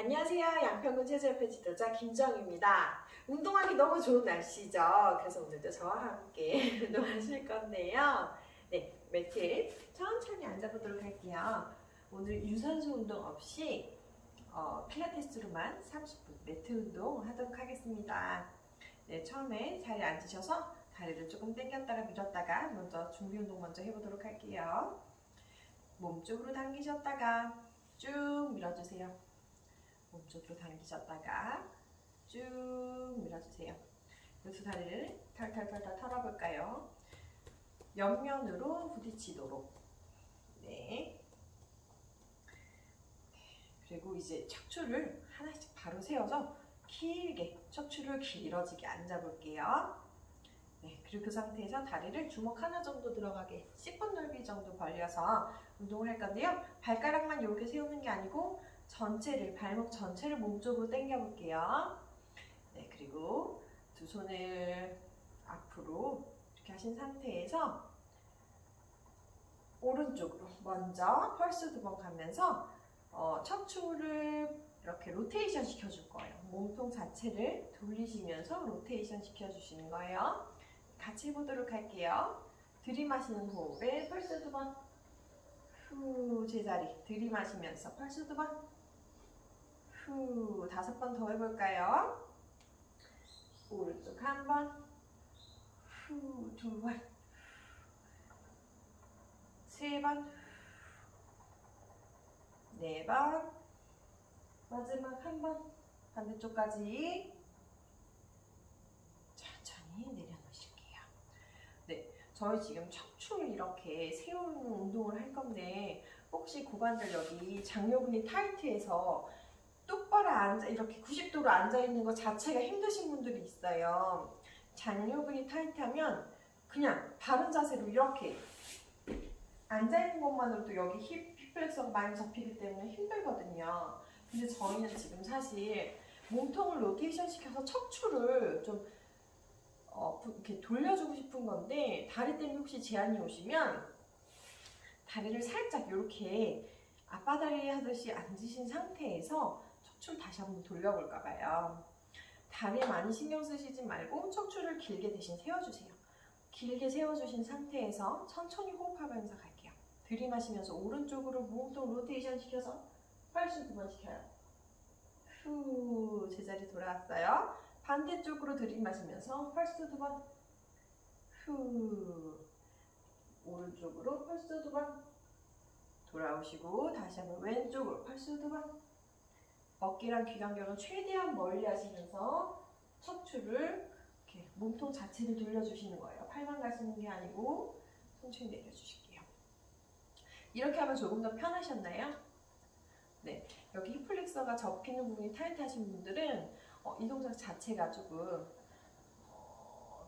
안녕하세요. 양평군 체조협회 지도자 김정입니다. 운동하기 너무 좋은 날씨죠. 그래서 오늘도 저와 함께 운동하실 건데요. 네, 매트에 천천히 앉아보도록 할게요. 오늘 유산소 운동 없이 필라테스로만 30분 매트 운동 하도록 하겠습니다. 네, 처음에 자리에 앉으셔서 다리를 조금 당겼다가 밀었다가 먼저 준비 운동 먼저 해보도록 할게요. 몸쪽으로 당기셨다가 쭉 밀어주세요. 몸쪽으로 당기셨다가 쭉 밀어주세요. 그래서 다리를 털털털털 털어볼까요? 옆면으로 부딪히도록. 네. 그리고 이제 척추를 하나씩 바로 세워서 길게 척추를 길어지게 앉아볼게요. 네, 그리고 그 상태에서 다리를 주먹 하나 정도 들어가게 10분 넓이 정도 벌려서 운동을 할 건데요. 발가락만 이렇게 세우는 게 아니고 전체를, 발목 전체를 몸쪽으로 당겨 볼게요. 네, 그리고 두 손을 앞으로 이렇게 하신 상태에서 오른쪽으로 먼저 펄스 2번 가면서 척추를 이렇게 로테이션 시켜줄 거예요. 몸통 자체를 돌리시면서 로테이션 시켜주시는 거예요. 같이 해보도록 할게요. 들이마시는 호흡에 펄스 2번, 후, 제자리 들이마시면서 펄스 2번, 후, 5번 더 해볼까요? 오른쪽 1번, 후, 2번, 3번, 4번, 마지막 1번, 반대쪽까지 천천히 내려놓으실게요. 네, 저희 지금 척추를 이렇게 세우는 운동을 할 건데 혹시 고관절 여기 장요근이 타이트해서 똑바로 앉아 이렇게 90도로 앉아 있는 것 자체가 힘드신 분들이 있어요. 장요근이 타이트하면 그냥 바른 자세로 이렇게 앉아 있는 것만으로도 여기 힙 플렉서가 많이 접히기 때문에 힘들거든요. 근데 저희는 지금 사실 몸통을 로테이션 시켜서 척추를 좀 이렇게 돌려주고 싶은 건데 다리 때문에 혹시 제한이 오시면 다리를 살짝 이렇게 앞바다리 하듯이 앉으신 상태에서 척추를 다시 한번 돌려볼까 봐요. 다리에 많이 신경 쓰시지 말고 척추를 길게 대신 세워주세요. 길게 세워주신 상태에서 천천히 호흡하면서 갈게요. 들이마시면서 오른쪽으로 몸통 로테이션 시켜서 펄스 2번 시켜요. 후, 제자리 돌아왔어요. 반대쪽으로 들이마시면서 펄스 2번, 후, 오른쪽으로 펄스 2번, 돌아오시고 다시 한번 왼쪽으로 펄스 2번, 어깨랑 귀간격은 최대한 멀리 하시면서 척추를 이렇게 몸통 자체를 돌려주시는 거예요. 팔만 가시는 게 아니고 천천히 내려주실게요. 이렇게 하면 조금 더 편하셨나요? 네, 여기 힙플렉서가 접히는 부분이 타이트하신 분들은 이 동작 자체가 조금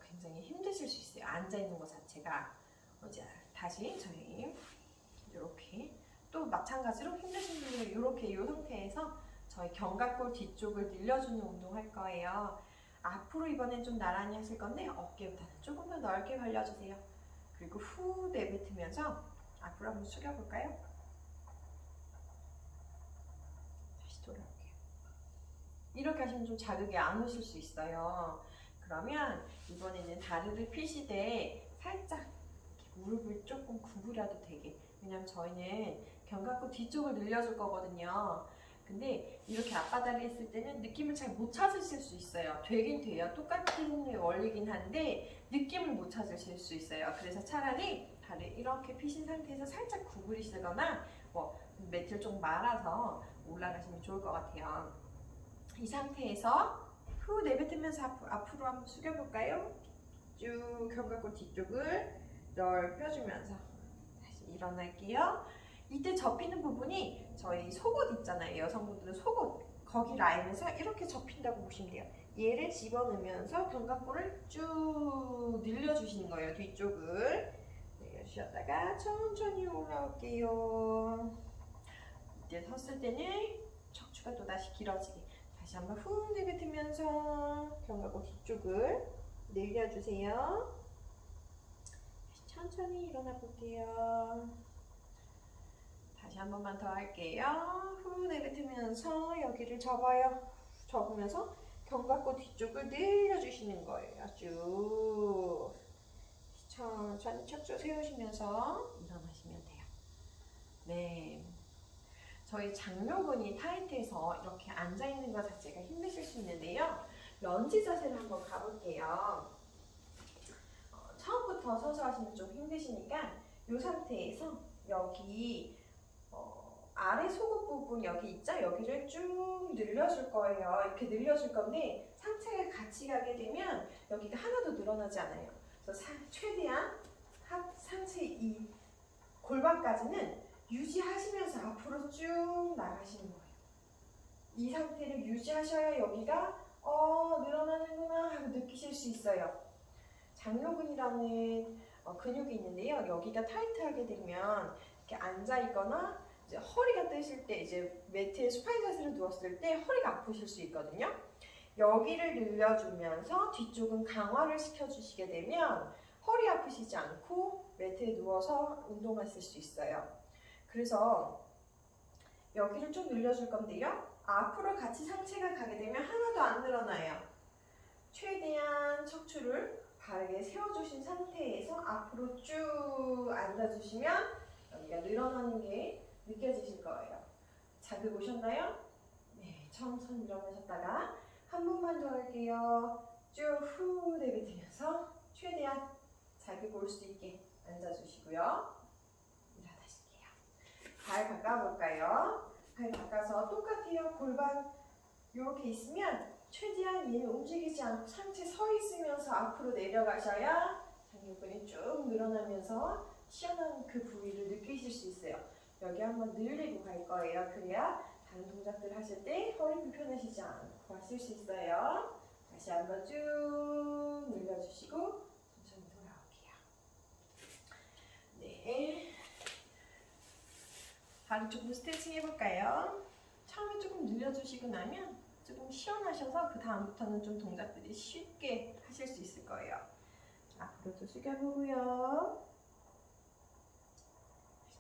굉장히 힘드실 수 있어요. 앉아있는 것 자체가. 이제 다시 저희 이렇게 또 마찬가지로 힘드신 분들은 이렇게 이 상태에서 저희 견갑골 뒤쪽을 늘려주는 운동 할 거예요. 앞으로 이번엔 좀 나란히 하실 건데 어깨보다는 조금 더 넓게 벌려주세요. 그리고 후 내뱉으면서 앞으로 한번 숙여볼까요? 다시 돌아올게요. 이렇게 하시면 좀 자극이 안 오실 수 있어요. 그러면 이번에는 다리를 펴시되 살짝 무릎을 조금 구부려도 되게, 왜냐면 저희는 견갑골 뒤쪽을 늘려줄 거거든요. 근데 이렇게 앞바다리 했을 때는 느낌을 잘 못 찾으실 수 있어요. 되긴 돼요. 똑같은 원리긴 한데 느낌을 못 찾으실 수 있어요. 그래서 차라리 다리 이렇게 펴신 상태에서 살짝 구부리시거나 매트를 좀 말아서 올라가시면 좋을 것 같아요. 이 상태에서 후 내뱉으면서 앞으로 한번 숙여볼까요? 쭉 견갑골 뒤쪽을 넓혀주면서 다시 일어날게요. 이때 접히는 부분이 저희 속옷 있잖아요. 여성분들은 속옷 거기 라인에서 이렇게 접힌다고 보시면 돼요. 얘를 집어넣으면서 견갑골을 쭉 늘려주시는 거예요. 뒤쪽을 내려주셨다가 천천히 올라올게요. 이때 섰을 때는 척추가 또다시 길어지게 다시 한번 후 내뱉으면서 견갑골 뒤쪽을 늘려주세요. 천천히 일어나 볼게요. 다시 한 번만 더 할게요. 후 내뱉으면서 여기를 접어요. 접으면서 견갑골 뒤쪽을 늘려주시는 거예요. 쭉 천천히 척추 세우시면서 일어나시면 돼요. 네, 저희 장요근이 타이트해서 이렇게 앉아있는 것 자체가 힘드실 수 있는데요. 런지 자세를 한번 가볼게요. 처음부터 서서 하시면 좀 힘드시니까 이 상태에서 여기 아래 속옷 부분 여기 있죠? 여기를 쭉 늘려줄 거예요. 이렇게 늘려줄 건데 상체가 같이 가게 되면 여기가 하나도 늘어나지 않아요. 그래서 최대한 상체 이 골반까지는 유지하시면서 앞으로 쭉 나가시는 거예요. 이 상태를 유지하셔야 여기가 늘어나는구나 하고 느끼실 수 있어요. 장요근이라는 근육이 있는데요. 여기가 타이트하게 되면 이렇게 앉아 있거나 이제 허리가 뜨실 때 이제 매트에 수파인 자세로 누웠을 때 허리가 아프실 수 있거든요. 여기를 늘려주면서 뒤쪽은 강화를 시켜주시게 되면 허리 아프시지 않고 매트에 누워서 운동하실 수 있어요. 그래서 여기를 좀 늘려줄 건데요. 앞으로 같이 상체가 가게 되면 하나도 안 늘어나요. 최대한 척추를 바르게 세워주신 상태에서 앞으로 쭉 앉아주시면 여기가 늘어나는 게 느껴지실 거예요. 자극 오셨나요? 네, 천천히 일어나셨다가 한 번만 더 할게요. 쭉 후 내뱉으면서 최대한 자극 올 수 있게 앉아주시고요. 일어나실게요. 발 바꿔볼까요? 발 바꿔서 똑같아요. 골반 이렇게 있으면 최대한 얘는 움직이지 않고 상체 서 있으면서 앞으로 내려가셔야 장요근이 쭉 늘어나면서 시원한 그 부위를 느끼실 수 있어요. 여기 한번 늘리고 갈 거예요. 그래야 다른 동작들 하실 때 허리 불편하시지 않고 하실 수 있어요. 다시 한번 쭉 늘려주시고 천천히 돌아올게요. 네, 다리 조금 스트레칭 해볼까요? 처음에 조금 늘려주시고 나면 조금 시원하셔서 그 다음부터는 좀 동작들이 쉽게 하실 수 있을 거예요. 앞으로도 숙여보고요.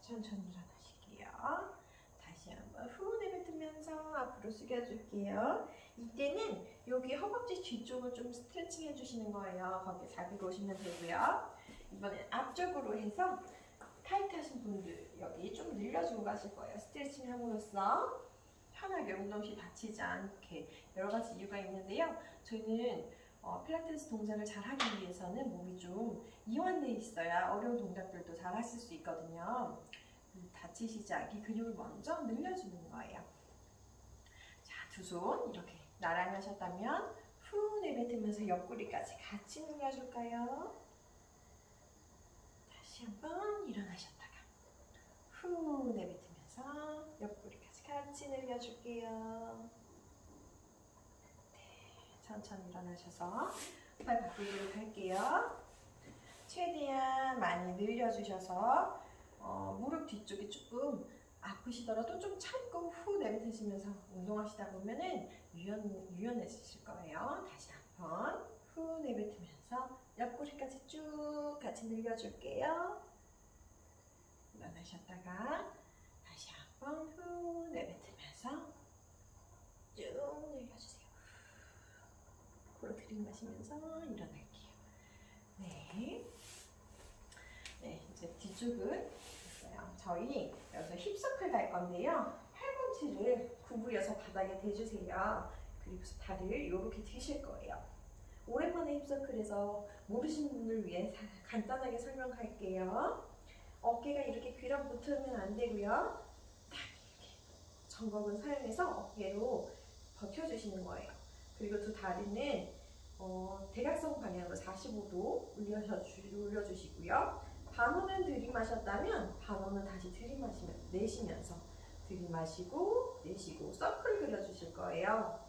천천히 일어나실게요. 다시 한번 후 내뱉으면서 앞으로 숙여줄게요. 이때는 여기 허벅지 뒤쪽을 좀 스트레칭 해주시는 거예요. 거기에 자극 오시면 되고요. 이번엔 앞쪽으로 해서 타이트 하신 분들 여기 좀 늘려주고 가실 거예요. 스트레칭 함으로써 편하게 운동 시 다치지 않게 여러 가지 이유가 있는데요. 저희는 필라테스 동작을 잘 하기 위해서는 몸이 좀 이완되어 있어야 어려운 동작들도 잘 하실 수 있거든요. 다치시지 않게 근육을 먼저 늘려주는 거예요. 자, 두 손 이렇게 나란히 하셨다면 후 내뱉으면서 옆구리까지 같이 늘려줄까요? 다시 한번 일어나셨다가 후 내뱉으면서 옆구리까지 같이 늘려줄게요. 천천히 일어나셔서 팔 바꾸기로 할게요. 최대한 많이 늘려주셔서 무릎 뒤쪽이 조금 아프시더라도 좀 참고 후 내뱉으시면서 운동하시다 보면은 유연해지실 거예요. 다시 한번 후 내뱉으면서 옆구리까지 쭉 같이 늘려줄게요. 일어나셨다가 다시 한번 후 내뱉으면서 쭉 늘려주세요. 코로 들이마시면서 일어날게요. 네. 네, 이제 뒤쪽은 있어요. 저희 여기서 힙서클 갈 건데요. 팔꿈치를 구부려서 바닥에 대주세요. 그리고 다리를 이렇게 드실 거예요. 오랜만에 힙서클에서 모르시는 분을 위해 간단하게 설명할게요. 어깨가 이렇게 귀랑 붙으면 안 되고요. 딱 이렇게 정법을 사용해서 어깨로 버텨주시는 거예요. 그리고 두 다리는 대각선 방향으로 45도 올려주시고요. 반호는 들이마셨다면 반호는 다시 내쉬면서 들이마시고 내쉬고 서클 그려주실 거예요.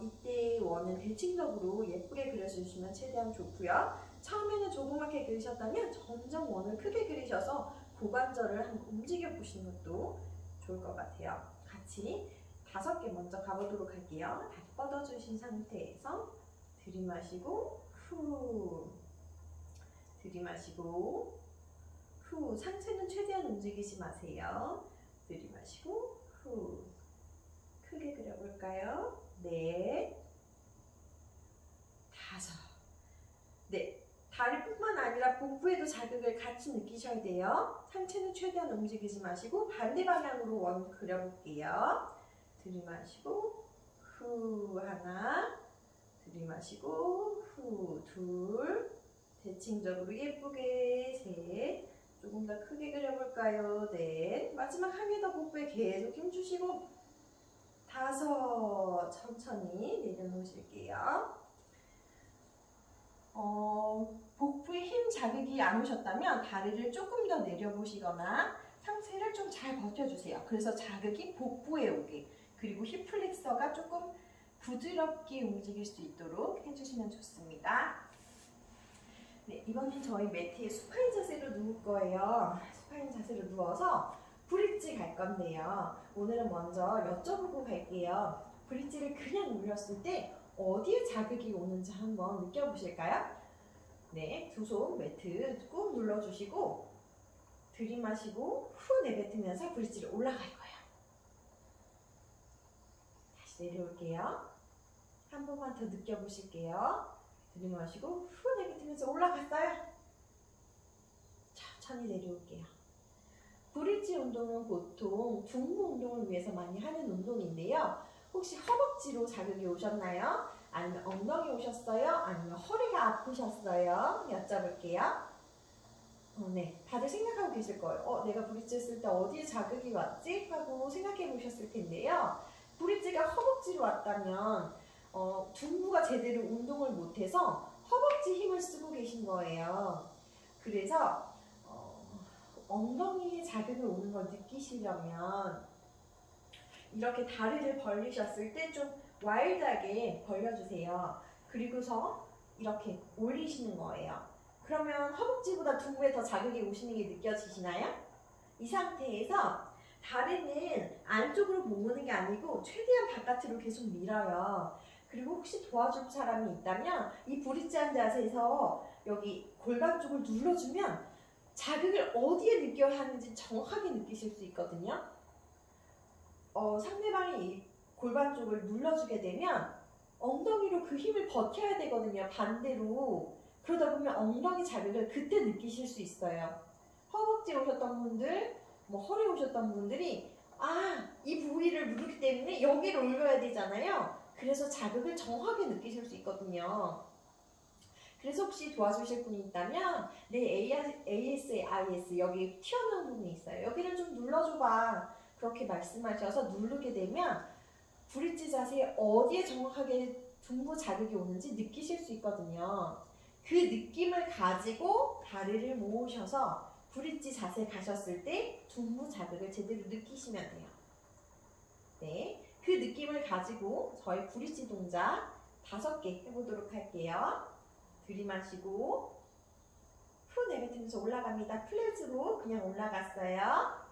이때 원은 대칭적으로 예쁘게 그려주시면 최대한 좋고요. 처음에는 조그맣게 그리셨다면 점점 원을 크게 그리셔서 고관절을 한번 움직여 보시는 것도 좋을 것 같아요. 같이 5개 먼저 가보도록 할게요. 다리 뻗어주신 상태에서 들이마시고 후 들이마시고 후. 상체는 최대한 움직이지 마세요. 들이마시고 후. 크게 그려볼까요? 넷, 다섯. 네. 다리뿐만 아니라 복부에도 자극을 같이 느끼셔야 돼요. 상체는 최대한 움직이지 마시고 반대 방향으로 원 그려볼게요. 들이마시고 후 하나, 들이마시고 후 둘, 대칭적으로 예쁘게 셋, 조금 더 크게 그려볼까요? 넷, 마지막 한 개 더 복부에 계속 힘주시고 다섯, 천천히 내려놓으실게요. 복부에 힘 자극이 안 오셨다면 다리를 조금 더 내려보시거나 상체를 좀 잘 버텨주세요. 그래서 자극이 복부에 오게, 그리고 힙플렉서가 조금 부드럽게 움직일 수 있도록 해주시면 좋습니다. 네, 이번엔 저희 매트에 수파인 자세로 누울 거예요. 수파인 자세로 누워서 브릿지 갈 건데요. 오늘은 먼저 여쭤보고 갈게요. 브릿지를 그냥 올렸을 때 어디에 자극이 오는지 한번 느껴보실까요? 네, 두 손 매트 꾹 눌러주시고 들이마시고 후 내뱉으면서 브릿지를 올라갈 거예요. 다시 내려올게요. 한 번만 더 느껴보실게요. 들이마시고 후 내뱉으면서 올라갔어요. 천천히 내려올게요. 브릿지 운동은 보통 둔부 운동을 위해서 많이 하는 운동인데요. 혹시 허벅지로 자극이 오셨나요? 아니면 엉덩이 오셨어요? 아니면 허리가 아프셨어요? 여쭤볼게요. 네, 다들 생각하고 계실 거예요. 내가 브릿지 했을 때 어디에 자극이 왔지? 하고 생각해 보셨을 텐데요. 브릿지가 허벅지로 왔다면 둔부가 제대로 운동을 못해서 허벅지 힘을 쓰고 계신 거예요. 그래서 엉덩이에 자극이 오는 걸 느끼시려면 이렇게 다리를 벌리셨을 때 좀 와일드하게 벌려주세요. 그리고서 이렇게 올리시는 거예요. 그러면 허벅지보다 둔부에 더 자극이 오시는 게 느껴지시나요? 이 상태에서 다리는 안쪽으로 모으는 게 아니고 최대한 바깥으로 계속 밀어요. 그리고 혹시 도와줄 사람이 있다면 이 브릿지 한 자세에서 여기 골반 쪽을 눌러주면 자극을 어디에 느껴야 하는지 정확하게 느끼실 수 있거든요. 상대방이 이 골반 쪽을 눌러주게 되면 엉덩이로 그 힘을 버텨야 되거든요. 반대로. 그러다 보면 엉덩이 자극을 그때 느끼실 수 있어요. 허벅지 오셨던 분들, 허리 오셨던 분들이 이 부위를 누르기 때문에 여기를 올려야 되잖아요. 그래서 자극을 정확하게 느끼실 수 있거든요. 그래서 혹시 도와주실 분이 있다면 ASIS 여기 튀어나온 부분이 있어요. 여기를 좀 눌러줘봐. 그렇게 말씀하셔서 누르게 되면 브릿지 자세에 어디에 정확하게 둔부 자극이 오는지 느끼실 수 있거든요. 그 느낌을 가지고 다리를 모으셔서 브릿지 자세 가셨을 때 둔부 자극을 제대로 느끼시면 돼요. 네, 그 느낌을 가지고 저희 브릿지 동작 5개 해보도록 할게요. 들이마시고 후 내뱉으면서 올라갑니다. 플랫으로 그냥 올라갔어요.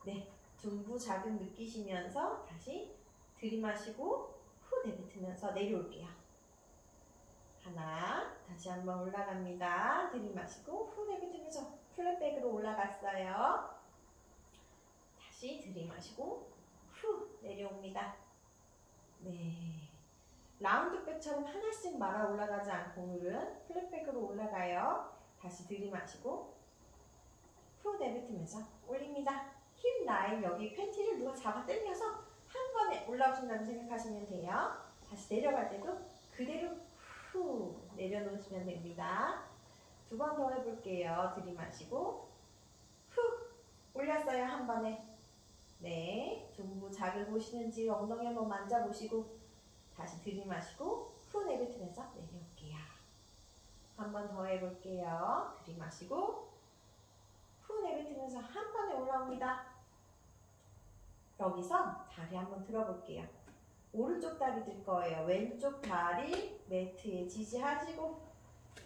네, 둔부 자극 느끼시면서 다시 들이마시고 후 내뱉으면서 내려올게요. 하나, 다시 한번 올라갑니다. 들이마시고 후 내뱉으면서 플랫백으로 올라갔어요. 다시 들이마시고 후 내려옵니다. 네, 라운드백처럼 하나씩 말아 올라가지 않고 오늘은 플랫백으로 올라가요. 다시 들이마시고 후 내뱉으면서 올립니다. 힙 라인 여기 팬티를 누가 잡아 당겨서 한 번에 올라오신다고 생각하시면 돼요. 다시 내려갈 때도 그대로 후 내려놓으시면 됩니다. 2번 더 해볼게요. 들이마시고 후 올렸어요. 한 번에. 네, 둔부 자극 오시는지 엉덩이 한번 만져보시고 다시 들이마시고 후 내뱉으면서 내려올게요. 한 번 더 해볼게요. 들이마시고 후 내뱉으면서 한 번에 올라옵니다. 여기서 다리 한번 들어볼게요. 오른쪽 다리 들 거예요. 왼쪽 다리 매트에 지지하시고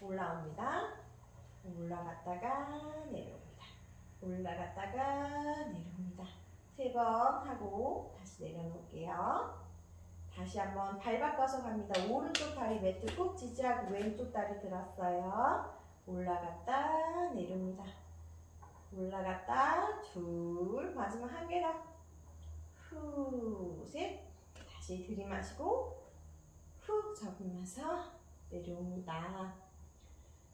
올라옵니다. 올라갔다가 내려옵니다. 올라갔다가 내려옵니다. 3번 하고 다시 내려놓을게요. 다시 한번 발 바꿔서 갑니다. 오른쪽 다리 매트 꾹 지지하고 왼쪽 다리 들었어요. 올라갔다 내려옵니다. 올라갔다 둘, 마지막 한 개 더. 후, 셋. 다시 들이마시고 후 접으면서 내려옵니다.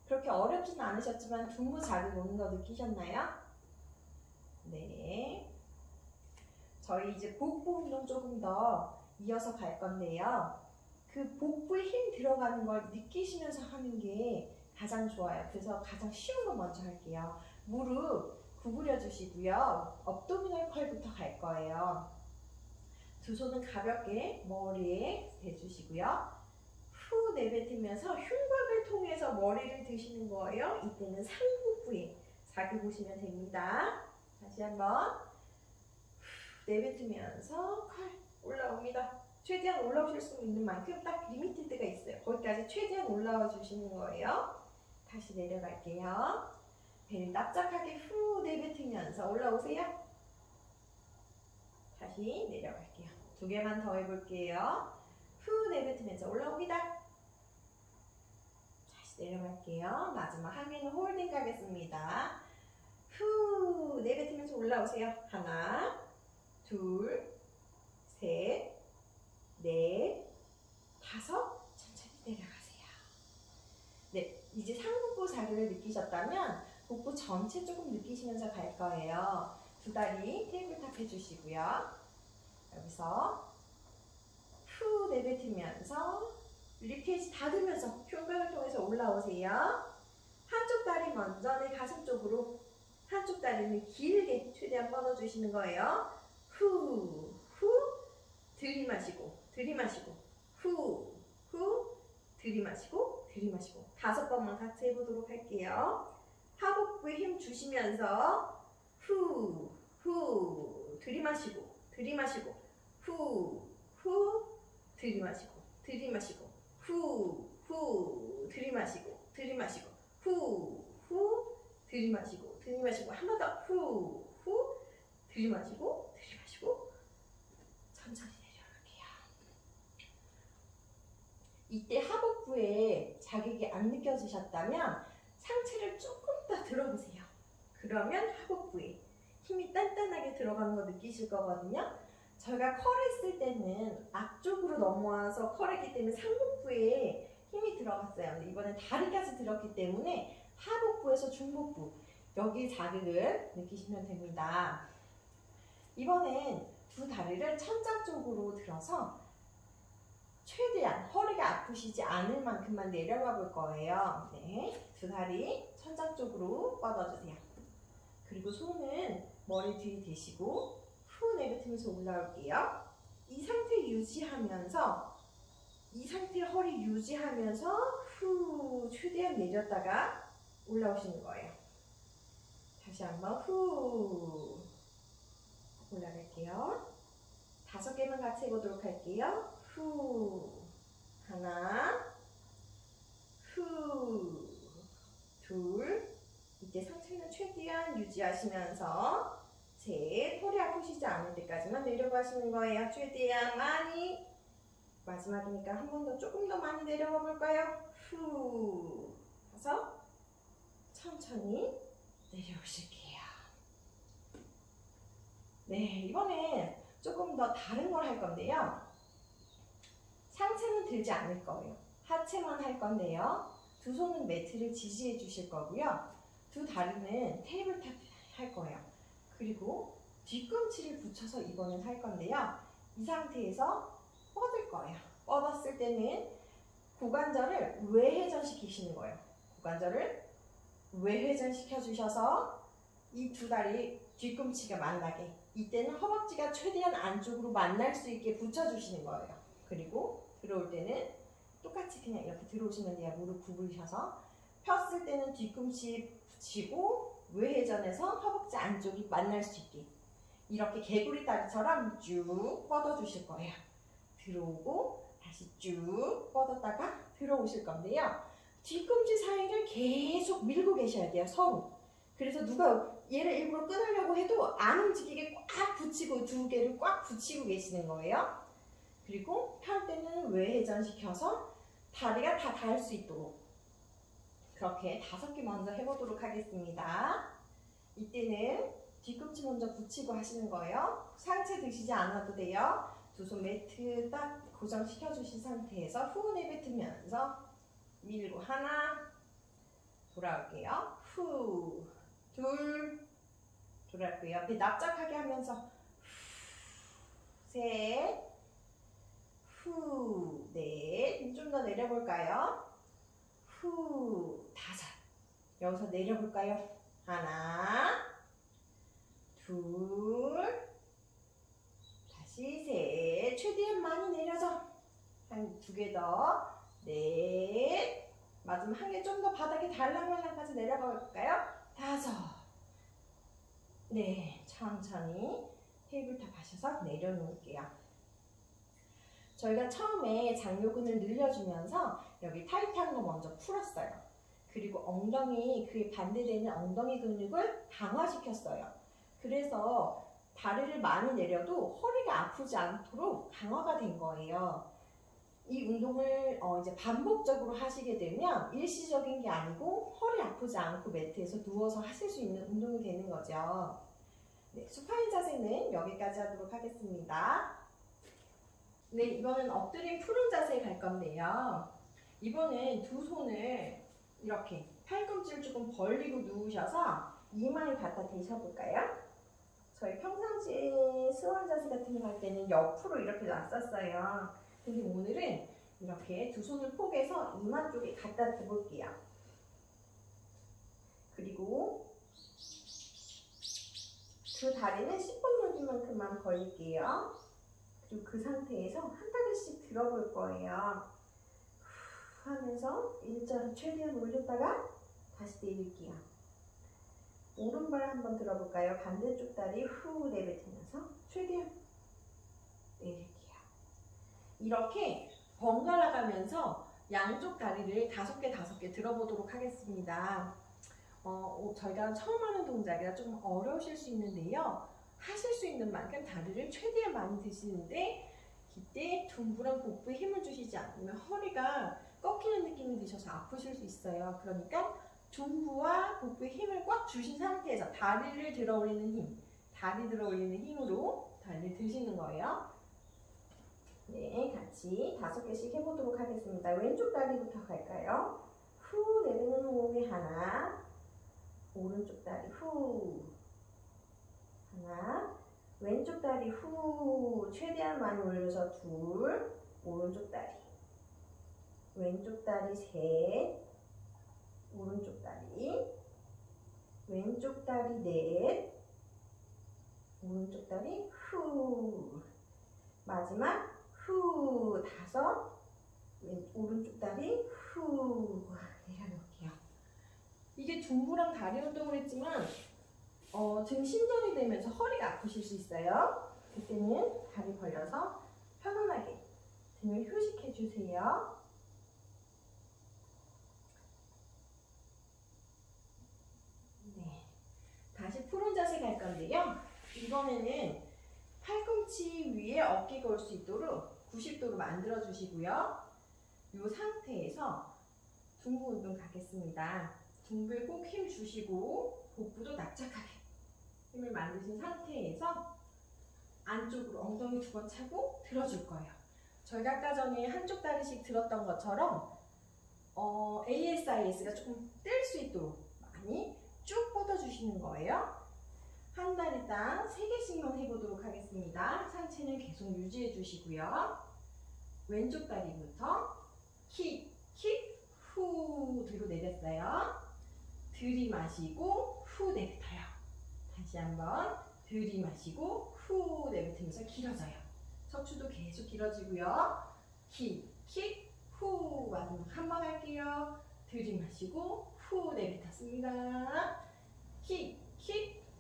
그렇게 어렵지는 않으셨지만 둔부 자극 오는 거 느끼셨나요? 네. 저희 이제 복부 운동 조금 더 이어서 갈 건데요. 그 복부에 힘 들어가는 걸 느끼시면서 하는 게 가장 좋아요. 그래서 가장 쉬운 거 먼저 할게요. 무릎 구부려 주시고요. 업도미널 컬부터 갈 거예요. 두 손은 가볍게 머리에 대주시고요. 후 내뱉으면서 흉곽을 통해서 머리를 드시는 거예요. 이때는 상복부에 자극 오시면 됩니다. 다시 한번 내뱉으면서 컬 올라옵니다. 최대한 올라오실 수 있는 만큼 딱 리미티드가 있어요. 거기까지 최대한 올라와 주시는 거예요. 다시 내려갈게요. 배를 납작하게 후 내뱉으면서 올라오세요. 다시 내려갈게요. 두 개만 더 해볼게요. 후 내뱉으면서 올라옵니다. 다시 내려갈게요. 마지막 한 개는 홀딩 가겠습니다. 후 내뱉으면서 올라오세요. 하나, 둘, 셋, 넷, 다섯. 천천히 내려가세요. 네, 이제 상복부 자극을 느끼셨다면 복부 전체 조금 느끼시면서 갈 거예요. 두 다리 테이블탑 해주시고요. 여기서 후 내뱉으면서 립케이지 닫으면서 흉곽을 통해서 올라오세요. 한쪽 다리 먼저 내 가슴 쪽으로, 한쪽 다리는 길게 최대한 뻗어주시는 거예요. 후, 후, 들이마시고, 들이마시고, 후, 후, 들이마시고, 들이마시고. 5번만 같이 해보도록 할게요. 하복부에 힘 주시면서 후, 후, 들이마시고, 들이마시고, 후, 후, 들이마시고, 들이마시고, 후, 후, 들이마시고, 들이마시고, 후, 후, 들이마시고, 들이마시고, 한 번 더, 후, 후, 들이마시고, 들이마시고, 천천히 내려갈게요. 이때 하복부에 자극이 안 느껴지셨다면 상체를 조금 더 들어보세요. 그러면 하복부에 힘이 단단하게 들어가는 거 느끼실 거거든요. 저희가 컬 했을 때는 앞쪽으로 넘어와서 컬했기 때문에 상복부에 힘이 들어갔어요. 근데 이번엔 다리까지 들었기 때문에 하복부에서 중복부, 여기 자극을 느끼시면 됩니다. 이번엔 두 다리를 천장 쪽으로 들어서 최대한 허리가 아프시지 않을 만큼만 내려가 볼 거예요. 네, 두 다리 천장 쪽으로 뻗어주세요. 그리고 손은 머리 뒤에 대시고 후 내뱉으면서 올라올게요. 이 상태 유지하면서, 이 상태 허리 유지하면서 후 최대한 내렸다가 올라오시는 거예요. 다시 한번 후 올라갈게요. 5개만 같이 해보도록 할게요. 후, 하나, 후, 둘, 이제 상체는 최대한 유지하시면서 셋, 허리 아프시지 않을 때까지만 내려가시는 거예요. 최대한 많이. 마지막이니까 한 번 더 조금 더 많이 내려가 볼까요? 후, 5, 천천히 내려오실게요. 네, 이번엔 조금 더 다른 걸 할 건데요. 상체는 들지 않을 거예요. 하체만 할 건데요. 두 손은 매트를 지지해 주실 거고요. 두 다리는 테이블탑 할 거예요. 그리고 뒤꿈치를 붙여서 이번엔 할 건데요. 이 상태에서 뻗을 거예요. 뻗었을 때는 고관절을 외회전 시키시는 거예요. 고관절을 외회전 시켜주셔서 이 두 다리 뒤꿈치가 만나게, 이때는 허벅지가 최대한 안쪽으로 만날 수 있게 붙여주시는 거예요. 그리고 들어올 때는 똑같이 그냥 이렇게 들어오시면 돼요. 무릎 구부리셔서 폈을 때는 뒤꿈치 붙이고 외회전해서 허벅지 안쪽이 만날 수 있게 이렇게 개구리 다리처럼 쭉 뻗어주실 거예요. 들어오고 다시 쭉 뻗었다가 들어오실 건데요. 뒤꿈치 사이를 계속 밀고 계셔야 돼요. 서로. 그래서 누가 얘를 일부러 끊으려고 해도 안 움직이게 꽉 붙이고, 두 개를 꽉 붙이고 계시는 거예요. 그리고 펼 때는 외회전 시켜서 다리가 다 닿을 수 있도록. 그렇게 5개 먼저 해보도록 하겠습니다. 이때는 뒤꿈치 먼저 붙이고 하시는 거예요. 상체 드시지 않아도 돼요. 두 손 매트 딱 고정시켜 주신 상태에서 후 내뱉으면서 밀고 하나, 돌아올게요. 후, 둘, 돌아올게요. 옆에 납작하게 하면서 셋, 후, 넷, 좀 더 내려볼까요? 후, 5. 여기서 내려볼까요? 하나, 둘, 다시 셋, 최대한 많이 내려서 한 2개 더, 넷, 마지막 한 개 좀 더 바닥에 달랑말랑까지 내려가 볼까요? 5. 네, 천천히 테이블탑 하셔서 내려놓을게요. 저희가 처음에 장요근을 늘려주면서 여기 타이트한 거 먼저 풀었어요. 그리고 엉덩이, 그에 반대되는 엉덩이 근육을 강화시켰어요. 그래서 다리를 많이 내려도 허리가 아프지 않도록 강화가 된 거예요. 이 운동을 이제 반복적으로 하시게 되면 일시적인 게 아니고 허리 아프지 않고 매트에서 누워서 하실 수 있는 운동이 되는 거죠. 네, 수파인 자세는 여기까지 하도록 하겠습니다. 네, 이번엔 엎드린 푸른 자세 갈 건데요. 이번엔 두 손을 이렇게 팔꿈치를 조금 벌리고 누우셔서 이마에 갖다 대셔볼까요? 저희 평상시에 스완 자세 같은 거 할 때는 옆으로 이렇게 놨었어요. 근데 오늘은 이렇게 두 손을 포개서 이마 쪽에 갖다 대볼게요. 그리고 두 다리는 10번 여기만큼만 벌릴게요. 그리고 그 상태에서 한 다리씩 들어볼 거예요. 후 하면서 일자로 최대한 올렸다가 다시 내릴게요. 오른발 한번 들어볼까요? 반대쪽 다리 후 내뱉으면서 최대한 내릴게요. 이렇게 번갈아 가면서 양쪽 다리를 5개 들어보도록 하겠습니다. 저희가 처음 하는 동작이라 좀 어려우실 수 있는데요. 하실 수 있는 만큼 다리를 최대한 많이 드시는데 이때 둥그런 복부에 힘을 주시지 않으면 허리가 꺾이는 느낌이 드셔서 아프실 수 있어요. 그러니까 둔부와 복부에 힘을 꽉 주신 상태에서 다리를 들어 올리는 힘, 다리 들어 올리는 힘으로 다리를 드시는 거예요. 네, 같이 5개씩 해보도록 하겠습니다. 왼쪽 다리부터 갈까요? 후 내뱉는 호흡이 하나, 오른쪽 다리 후 하나, 왼쪽 다리 후 최대한 많이 올려서 둘, 오른쪽 다리, 왼쪽 다리 셋, 오른쪽 다리, 왼쪽 다리 넷, 오른쪽 다리 후, 마지막 후 5, 오른쪽 다리 후 내려놓을게요. 이게 둔부랑 다리 운동을 했지만 등 신전이 되면서 허리가 아프실 수 있어요. 그때는 다리 벌려서 편안하게 등을 휴식해 주세요. 네, 다시 푸른 자세 갈 건데요. 이번에는 팔꿈치 위에 어깨가 올 수 있도록 90도로 만들어 주시고요. 이 상태에서 둔부 운동 가겠습니다. 둔부에 꼭 힘 주시고 복부도 납작하게 힘을 만드신 상태에서 안쪽으로 엉덩이 2번 차고 들어줄 거예요. 저희가 아까 전에 한쪽 다리씩 들었던 것처럼 ASIS가 조금 뜰 수 있도록 많이 쭉 뻗어주시는 거예요. 한 다리당 3개씩만 해보도록 하겠습니다. 상체는 계속 유지해 주시고요. 왼쪽 다리부터 킥, 후 뒤로 내렸어요. 들이마시고 후 내뱉어요. 다시 한번 들이마시고 후 내뱉으면서 길어져요. 척추도 계속 길어지고요. 킥, 후 마지막 한번 할게요. 들이마시고 후 내뱉었습니다. 킥,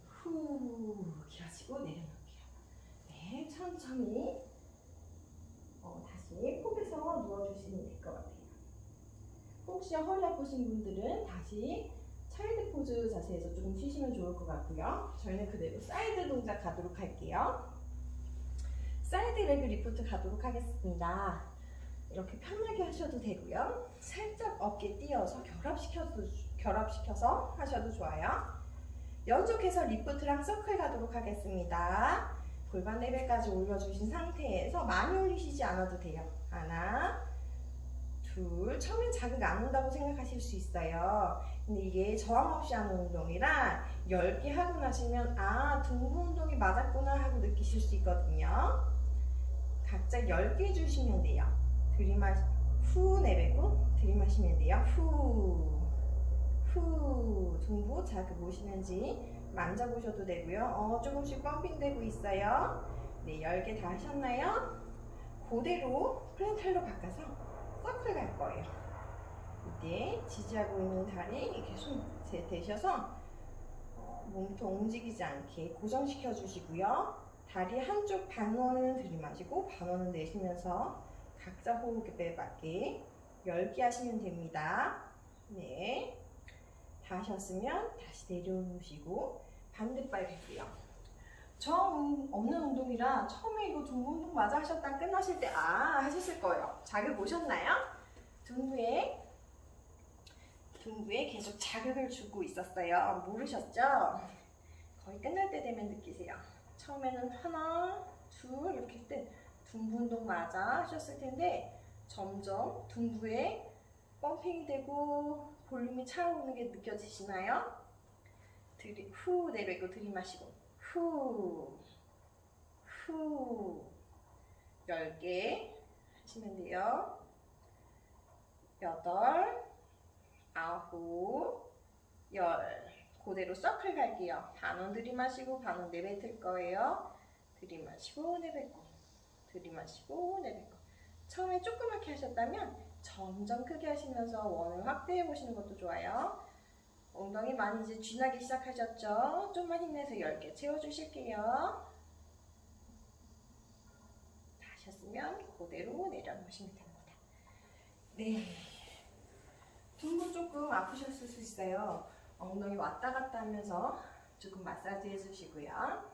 후 길어지고 내려놓을게요. 네, 천천히 다시 포개서 누워주시면 될 것 같아요. 혹시 허리 아프신 분들은 다시 차일드 포즈 자세에서 조금 쉬시면 좋을 것 같고요. 저희는 그대로 사이드 동작 가도록 할게요. 사이드 레그 리프트 가도록 하겠습니다. 이렇게 편하게 하셔도 되고요. 살짝 어깨 띄어서 결합시켜서 하셔도 좋아요. 연속해서 리프트랑 서클 가도록 하겠습니다. 골반 레벨까지 올려주신 상태에서 많이 올리시지 않아도 돼요. 하나, 둘, 처음엔 자극 안 온다고 생각하실 수 있어요. 근데 이게 저항 없이 하는 운동이라 10개 하고 나시면 아, 둔부 운동이 맞았구나 하고 느끼실 수 있거든요. 각자 10개 해주시면 돼요. 후 내뱉고 들이마시면 돼요. 후, 둔부 자극 오시는지 만져보셔도 되고요. 조금씩 펌핑되고 있어요. 네, 10개 다 하셨나요? 그대로 플랜탈로 바꿔서 서클 갈 거예요. 이때 지지하고 있는 다리 이렇게 손 대셔서 몸통 움직이지 않게 고정시켜 주시고요. 다리 한쪽 반원은 들이마시고 반원은 내쉬면서 각자 호흡에 맞게 10개 하시면 됩니다. 네, 다 하셨으면 다시 내려놓으시고 반대발 갈게요. 저항 없는 운동이라 처음에 이거 둔부 운동 맞아 하셨다 끝나실 때 아 하셨을 거예요. 자극 오셨나요? 둔부에 계속 자극을 주고 있었어요. 모르셨죠? 거의 끝날 때 되면 느끼세요. 처음에는 하나, 둘 이렇게 할 때 둔부 운동 맞아 하셨을 텐데 점점 둔부에 펌핑이 되고 볼륨이 차오르는 게 느껴지시나요? 후 내뱉고 들이마시고 후 10개 하시면 돼요. 8, 9, 10 그대로 서클 갈게요. 반원 들이마시고 반원 내뱉을 거예요. 들이마시고 내뱉고 들이마시고 내뱉고 처음에 조그맣게 하셨다면 점점 크게 하시면서 원을 확대해 보시는 것도 좋아요. 엉덩이 많이 이제 쥐나기 시작하셨죠? 좀만 힘내서 10개 채워주실게요. 다 하셨으면 그대로 내려놓으시면 됩니다. 네, 둔부 조금 아프셨을 수 있어요. 엉덩이 왔다 갔다 하면서 조금 마사지 해주시고요.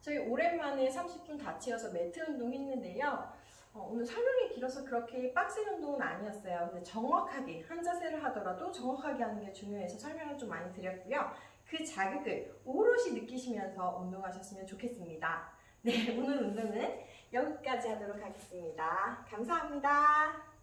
저희 오랜만에 30분 같이 이어서 매트 운동 했는데요. 오늘 설명이 길어서 그렇게 빡센 운동은 아니었어요. 근데 정확하게 한 자세를 하더라도 정확하게 하는 게 중요해서 설명을 좀 많이 드렸고요. 그 자극을 오롯이 느끼시면서 운동하셨으면 좋겠습니다. 네, 오늘 운동은 여기까지 하도록 하겠습니다. 감사합니다.